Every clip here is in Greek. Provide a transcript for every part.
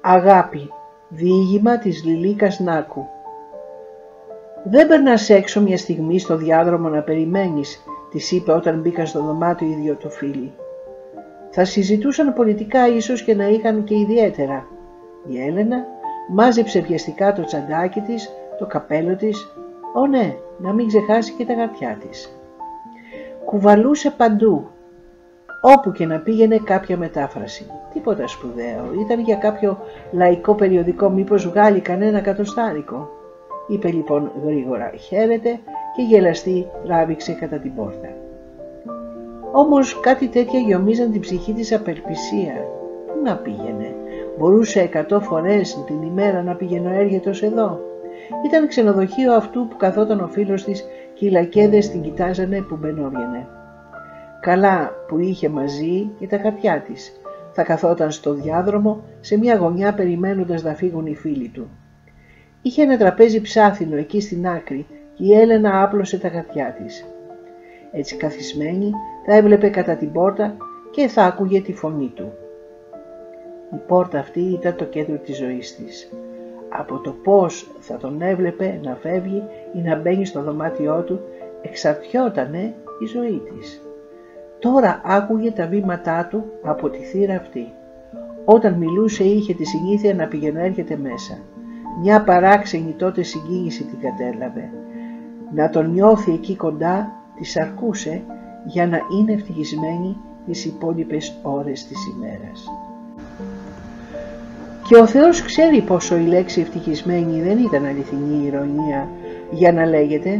Αγάπη, διήγημα της Λιλίκας Νάκου. «Δεν περνάς έξω μια στιγμή στο διάδρομο να περιμένεις», της είπε όταν μπήκαν στο δωμάτιο οι δυο του φίλοι. Θα συζητούσαν πολιτικά ίσως και να είχαν και ιδιαίτερα. Η Έλενα μάζεψε βιαστικά το τσαντάκι της, το καπέλο της, ναι, να μην ξεχάσει και τα γατιά της. Κουβαλούσε παντού, όπου και να πήγαινε κάποια μετάφραση. Τίποτα σπουδαίο, ήταν για κάποιο λαϊκό περιοδικό, μήπως βγάλει κανένα κατοστάρικο. Είπε λοιπόν γρήγορα χαίρετε και γελαστή τράβηξε κατά την πόρτα. Όμως κάτι τέτοια γεμίζαν την ψυχή της απελπισία. Πού να πήγαινε, μπορούσε 100 φορές την ημέρα να πηγαίνω έρχεται ως εδώ. Ήταν ξενοδοχείο αυτού που καθόταν ο φίλος της και οι λακέδες την κοιτάζανε που μπαινόβγαινε. Καλά που είχε μαζί και τα χαρτιά της. Θα καθόταν στο διάδρομο σε μια γωνιά περιμένοντας να φύγουν οι φίλοι του. Είχε ένα τραπέζι ψάθινο εκεί στην άκρη και η Έλενα άπλωσε τα χαρτιά της. Έτσι καθισμένη θα έβλεπε κατά την πόρτα και θα άκουγε τη φωνή του. Η πόρτα αυτή ήταν το κέντρο της ζωής της. Από το πώς θα τον έβλεπε να φεύγει ή να μπαίνει στο δωμάτιό του εξαρτιότανε η ζωή της. Τώρα άκουγε τα βήματά του από τη θύρα αυτή. Όταν μιλούσε είχε τη συνήθεια να πηγαινέρχεται μέσα. Μια παράξενη τότε συγκίνηση την κατέλαβε. Να τον νιώθει εκεί κοντά της αρκούσε για να είναι ευτυχισμένη τις υπόλοιπες ώρες της ημέρας. Και ο Θεός ξέρει πόσο η λέξη ευτυχισμένη δεν ήταν αληθινή ηρωνία για να λέγεται.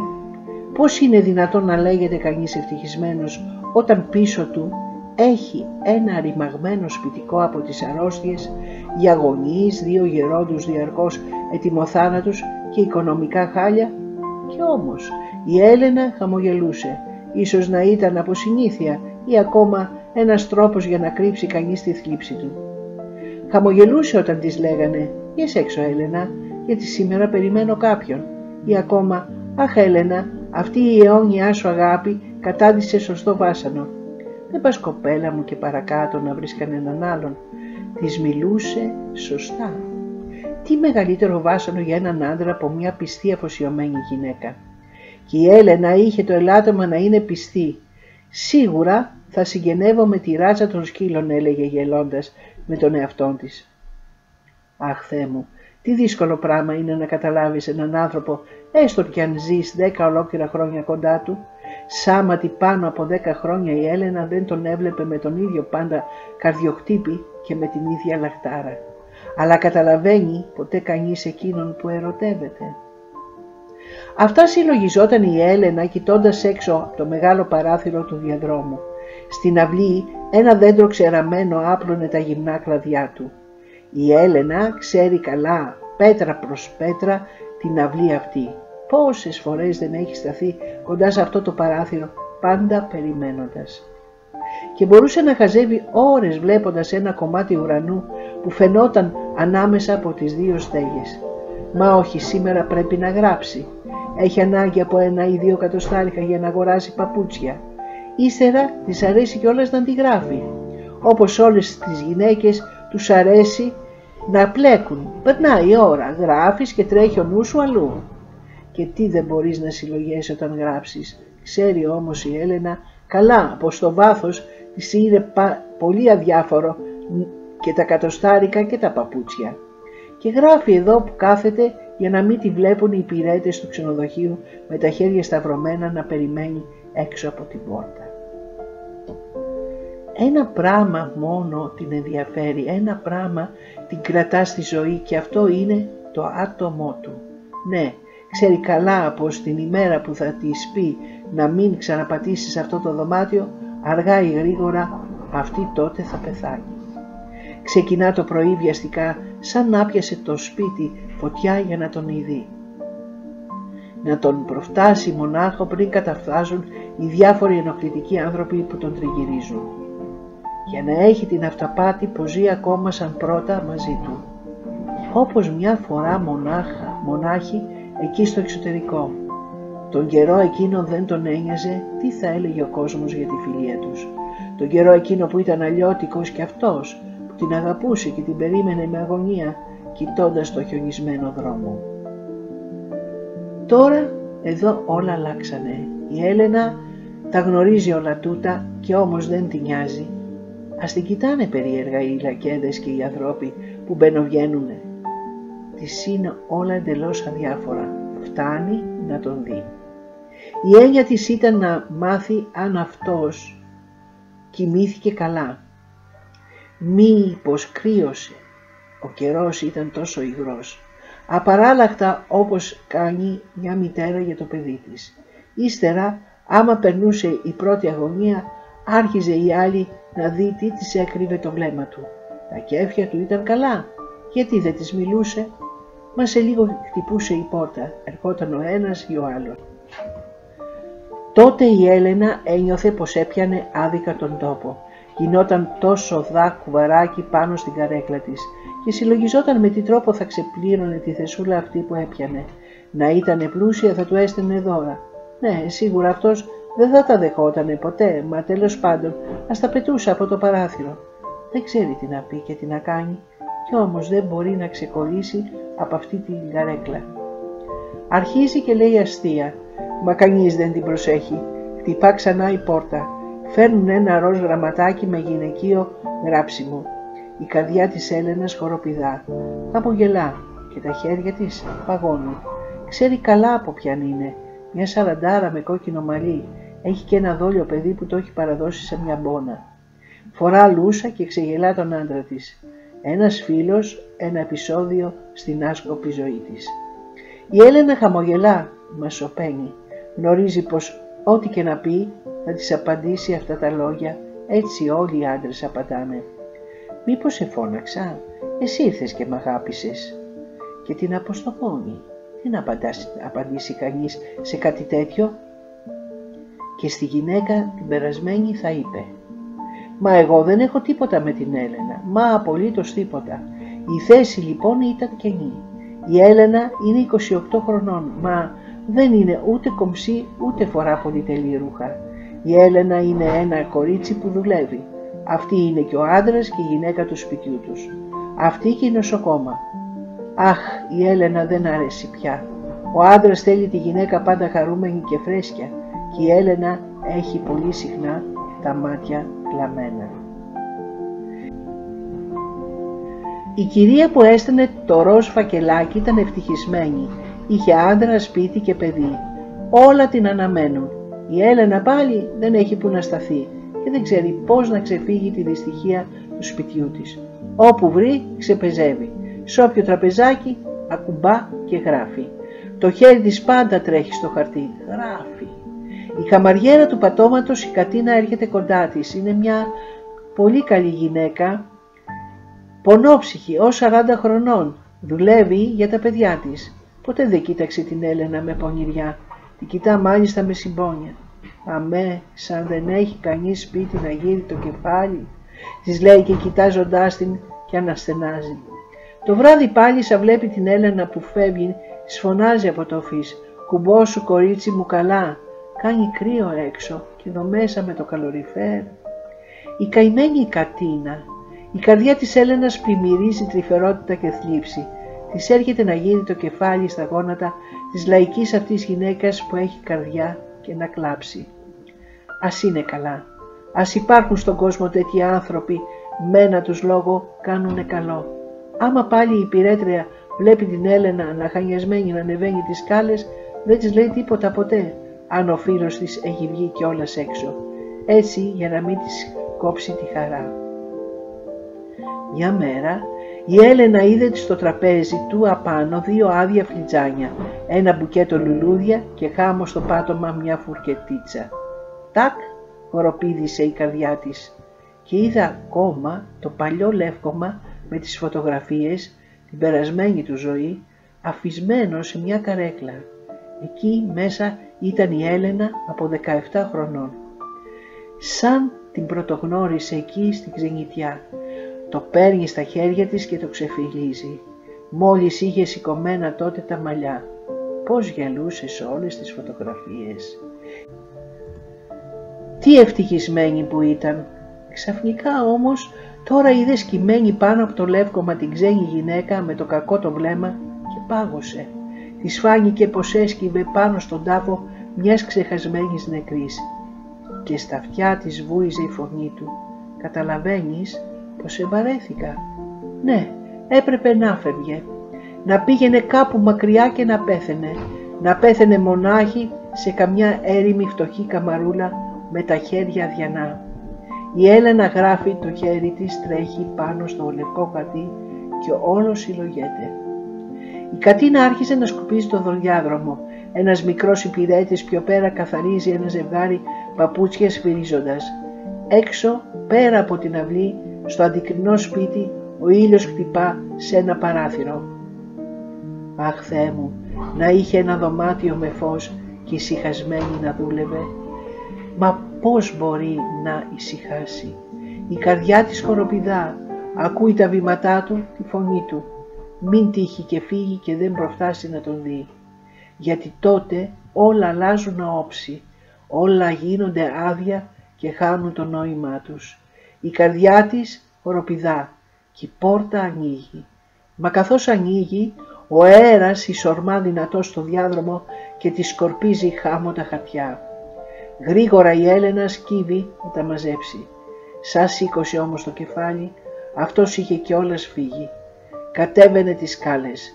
Πώς είναι δυνατόν να λέγεται κανείς ευτυχισμένος όταν πίσω του έχει ένα ρημαγμένο σπιτικό από τις αρρώστιες, για γονείς, 2 γερόντους διαρκώς ετοιμοθάνατους και οικονομικά χάλια? Και όμως η Έλενα χαμογελούσε, ίσως να ήταν από συνήθεια ή ακόμα ένας τρόπος για να κρύψει κανείς τη θλίψη του. Χαμογελούσε όταν της λέγανε «Βγες έξω Έλενα, γιατί σήμερα περιμένω κάποιον» ή ακόμα «Αχ Έλενα, αυτή η αιώνιά σου αγάπη κατάντησε σωστό βάσανο. Δεν πας κοπέλα μου και παρακάτω να βρεις κανέναν άλλον». Της μιλούσε σωστά. Τι μεγαλύτερο βάσανο για έναν άντρα από μια πιστή αφοσιωμένη γυναίκα. Και η Έλενα είχε το ελάττωμα να είναι πιστή. Σίγουρα θα συγγενεύω με τη ράτσα των σκύλων, έλεγε γελώντας με τον εαυτόν της. Αχ Θεέ μου, τι δύσκολο πράγμα είναι να καταλάβεις έναν άνθρωπο, έστω κι αν ζεις 10 ολόκληρα χρόνια κοντά του. Σάματι πάνω από 10 χρόνια η Έλενα δεν τον έβλεπε με τον ίδιο πάντα καρδιοχτύπη και με την ίδια λαχτάρα. Αλλά καταλαβαίνει ποτέ κανείς εκείνον που ερωτεύεται. Αυτά συλλογιζόταν η Έλενα κοιτώντας έξω από το μεγάλο παράθυρο του διαδρόμου. Στην αυλή ένα δέντρο ξεραμένο άπλωνε τα γυμνά κλαδιά του. Η Έλενα ξέρει καλά, πέτρα προς πέτρα, την αυλή αυτή. Πόσες φορές δεν έχει σταθεί κοντά σε αυτό το παράθυρο, πάντα περιμένοντας. Και μπορούσε να χαζεύει ώρες βλέποντας ένα κομμάτι ουρανού που φαινόταν ανάμεσα από τις 2 στέγες. Μα όχι, σήμερα πρέπει να γράψει. Έχει ανάγκη από 1 ή 2 κατοστάρικα για να αγοράσει παπούτσια. Ύστερα της αρέσει κιόλας να αντιγράφει. Όπως όλες τις γυναίκες τους αρέσει να πλέκουν. Περνάει η ώρα, γράφεις και τρέχει ο νου σου αλλού. Και τι δεν μπορείς να συλλογιέσαι όταν γράψεις. Ξέρει όμως η Έλενα καλά πως στο βάθος της είναι πολύ αδιάφορο και τα κατοστάρικα και τα παπούτσια. Και γράφει εδώ που κάθεται για να μην τη βλέπουν οι υπηρέτες του ξενοδοχείου με τα χέρια σταυρωμένα να περιμένει έξω από την πόρτα. Ένα πράγμα μόνο την ενδιαφέρει, ένα πράγμα την κρατά στη ζωή και αυτό είναι το άτομό του. Ναι, ξέρει καλά πως την ημέρα που θα της πει να μην ξαναπατήσει σε αυτό το δωμάτιο, αργά ή γρήγορα αυτή τότε θα πεθάνει. Ξεκινά το πρωί βιαστικά σαν να πιασε το σπίτι φωτιά για να τον ειδεί. Να τον προφτάσει μονάχο πριν καταφτάσουν οι διάφοροι ενοχλητικοί άνθρωποι που τον τριγυρίζουν. Για να έχει την αυταπάτη πως ζει ακόμα σαν πρώτα μαζί του. Όπως μια φορά μονάχη εκεί στο εξωτερικό. Τον καιρό εκείνο δεν τον ένοιαζε τι θα έλεγε ο κόσμος για τη φιλία τους. Τον καιρό εκείνο που ήταν αλλιώτικος κι αυτός, που την αγαπούσε και την περίμενε με αγωνία, κοιτώντας το χιονισμένο δρόμο. Τώρα εδώ όλα αλλάξανε. Η Έλενα τα γνωρίζει όλα τούτα και όμως δεν την νοιάζει. Ας την κοιτάνε περίεργα οι λακέδες και οι ανθρώποι που μπαινοβγαίνουνε. Της είναι όλα εντελώς αδιάφορα. Φτάνει να τον δει. Η έννοια της ήταν να μάθει αν αυτός κοιμήθηκε καλά. Μήπως κρύωσε. Ο καιρός ήταν τόσο υγρός. Απαράλλαχτα όπως κάνει μια μητέρα για το παιδί της. Ύστερα, άμα περνούσε η πρώτη αγωνία, άρχιζε η άλλη να δει τι της έκρυβε το βλέμμα του. Τα κέφια του ήταν καλά. Γιατί δεν της μιλούσε? Μα σε λίγο χτυπούσε η πόρτα. Ερχόταν ο ένας ή ο άλλος. Τότε η Έλενα ένιωθε πως έπιανε άδικα τον τόπο. Γινόταν τόσο κουβαράκι πάνω στην καρέκλα της και συλλογιζόταν με τι τρόπο θα ξεπλήρωνε τη θεσούλα αυτή που έπιανε. Να ήτανε πλούσια θα του έστελνε δώρα. Ναι, σίγουρα αυτός δεν θα τα δεχότανε ποτέ, μα τέλος πάντων ας τα πετούσε από το παράθυρο. Δεν ξέρει τι να πει και τι να κάνει, κι όμως δεν μπορεί να ξεκολλήσει από αυτή την καρέκλα. Αρχίζει και λέει αστεία, μα κανείς δεν την προσέχει. Χτυπά ξανά η πόρτα. Φέρνουν ένα ροζ γραμματάκι με γυναικείο γράψιμο. Η καρδιά της Έλενας χοροπηδά. Χαμογελά και τα χέρια της παγώνουν. Ξέρει καλά από ποιαν είναι. Μια σαραντάρα με κόκκινο μαλλί. Έχει και ένα δόλιο παιδί που το έχει παραδώσει σε μια μπόνα. Φορά λούσα και ξεγελά τον άντρα της. Ένας φίλος, ένα επεισόδιο στην άσκοπη ζωή της. Η Έλενα χαμογελά, μα σωπαίνει. Γνωρίζει πως ό,τι και να πει θα της απαντήσει αυτά τα λόγια. Έτσι όλοι οι άντρες απαντάνε. Μήπως σε φώναξα? Εσύ ήρθες και μ' αγάπησες. Και την αποστομώνει. Τι να απαντήσει κανείς σε κάτι τέτοιο? Και στη γυναίκα την περασμένη θα είπε. Μα εγώ δεν έχω τίποτα με την Έλενα. Μα απολύτως τίποτα. Η θέση λοιπόν ήταν κενή. Η Έλενα είναι 28 χρονών. Μα δεν είναι ούτε κομψή ούτε φορά πολυτελή ρούχα. Η Έλενα είναι ένα κορίτσι που δουλεύει. Αυτή είναι και ο άντρας και η γυναίκα του σπιτιού τους. Αυτή και η νοσοκόμα. Αχ, η Έλενα δεν αρέσει πια. Ο άντρας θέλει τη γυναίκα πάντα χαρούμενη και φρέσκια και η Έλενα έχει πολύ συχνά τα μάτια κλαμμένα. Η κυρία που έστελνε το ροζ φακελάκι ήταν ευτυχισμένη. Είχε άντρα, σπίτι και παιδί. Όλα την αναμένουν. Η Έλενα πάλι δεν έχει που να σταθεί και δεν ξέρει πώς να ξεφύγει τη δυστυχία του σπιτιού της. Όπου βρει ξεπεζεύει. Σε όποιο τραπεζάκι ακουμπά και γράφει. Το χέρι της πάντα τρέχει στο χαρτί. Γράφει. Η καμαριέρα του πατώματος, η Κατίνα, έρχεται κοντά της. Είναι μια πολύ καλή γυναίκα, πονόψυχη, ως 40 χρονών. Δουλεύει για τα παιδιά της. Ποτέ δεν κοίταξε την Έλενα με πονηριά. Την κοιτά μάλιστα με συμπόνια. Αμέ, σαν δεν έχει κανείς σπίτι να γύρει το κεφάλι, της λέει και κοιτάζοντάς την και αναστενάζει. Το βράδυ πάλι σαν βλέπει την Έλενα που φεύγει, της φωνάζει από το φύς. Κουμπόσου κορίτσι μου καλά, κάνει κρύο έξω και εδώ μέσα με το καλοριφέρ. Η καημένη η Κατίνα, η καρδιά της Έλενας πλημμυρίζει τρυφερότητα και θλίψη. Της έρχεται να γύρει το κεφάλι στα γόνατα της λαϊκής αυτής γυναίκας που έχει καρδιά και να κλάψει. Ας είναι καλά. Ας υπάρχουν στον κόσμο τέτοιοι άνθρωποι, με ένα τους λόγο κάνουνε καλό. Άμα πάλι η υπηρέτρια βλέπει την Έλενα λαχανιασμένη να ανεβαίνει τις σκάλες, δεν της λέει τίποτα ποτέ, αν ο φίλος της έχει βγει κιόλας έξω, έτσι για να μην της κόψει τη χαρά. Μια μέρα η Έλενα είδε στο τραπέζι του απάνω 2 άδεια φλιτζάνια, ένα μπουκέτο λουλούδια και χάμω στο πάτωμα μια φουρκετίτσα. Τάκ, χοροπήδησε η καρδιά της και είδα ακόμα το παλιό λεύκομα με τις φωτογραφίες, την περασμένη του ζωή, αφισμένο σε μια καρέκλα. Εκεί μέσα ήταν η Έλενα από 17 χρονών. Σαν την πρωτογνώρισε εκεί στην ξενιτιά. Το παίρνει στα χέρια της και το ξεφυλίζει. Μόλις είχε σηκωμένα τότε τα μαλλιά. Πώς γελούσε σε όλες τις φωτογραφίες. Τι ευτυχισμένη που ήταν. Ξαφνικά όμως Τώρα είδε σκυμμένη πάνω από το λεύκομα την ξένη γυναίκα με το κακό το βλέμμα και πάγωσε. Της φάνηκε πως έσκυβε πάνω στον τάφο μιας ξεχασμένης νεκρής και στα αυτιά της βούιζε η φωνή του. «Καταλαβαίνεις πως σε βαρέθηκα?» «Ναι, έπρεπε να φεύγε, να πήγαινε κάπου μακριά και να πέθαινε μονάχη σε καμιά έρημη φτωχή καμαρούλα με τα χέρια αδιανά». Η Έλενα γράφει, το χέρι της τρέχει πάνω στο λευκό χαρτί και όλο συλλογέται. Η Κατίνα άρχισε να σκουπίζει το δωριάδρομο. Ένας μικρός υπηρέτης πιο πέρα καθαρίζει ένα ζευγάρι παπούτσια σφυρίζοντας. Έξω, πέρα από την αυλή, στο αντικρινό σπίτι, ο ήλιος χτυπά σε ένα παράθυρο. «Αχ, Θεέ μου, να είχε ένα δωμάτιο με φως και ησυχασμένη να δούλευε». Μα πώς μπορεί να ησυχάσει? Η καρδιά της χοροπηδά, ακούει τα βήματά του, τη φωνή του. Μην τύχει και φύγει και δεν προφτάσει να τον δει. Γιατί τότε όλα αλλάζουν όψη, όλα γίνονται άδεια και χάνουν το νόημά τους. Η καρδιά της χοροπηδά και η πόρτα ανοίγει. Μα καθώς ανοίγει, ο αέρας ισορμά δυνατός στο διάδρομο και τη σκορπίζει χάμω τα χαρτιά. Γρήγορα η Έλενα σκύβει να τα μαζέψει. Σαν σήκωσε όμως το κεφάλι, αυτός είχε κιόλας φύγει. Κατέβαινε τις σκάλες.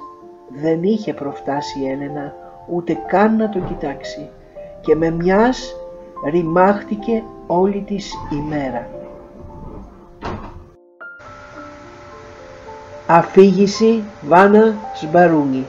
Δεν είχε προφτάσει η Έλενα ούτε καν να τον κοιτάξει και με μιας ρημάχτηκε όλη της ημέρα. Αφήγηση Βάνα Σμπαρούνι.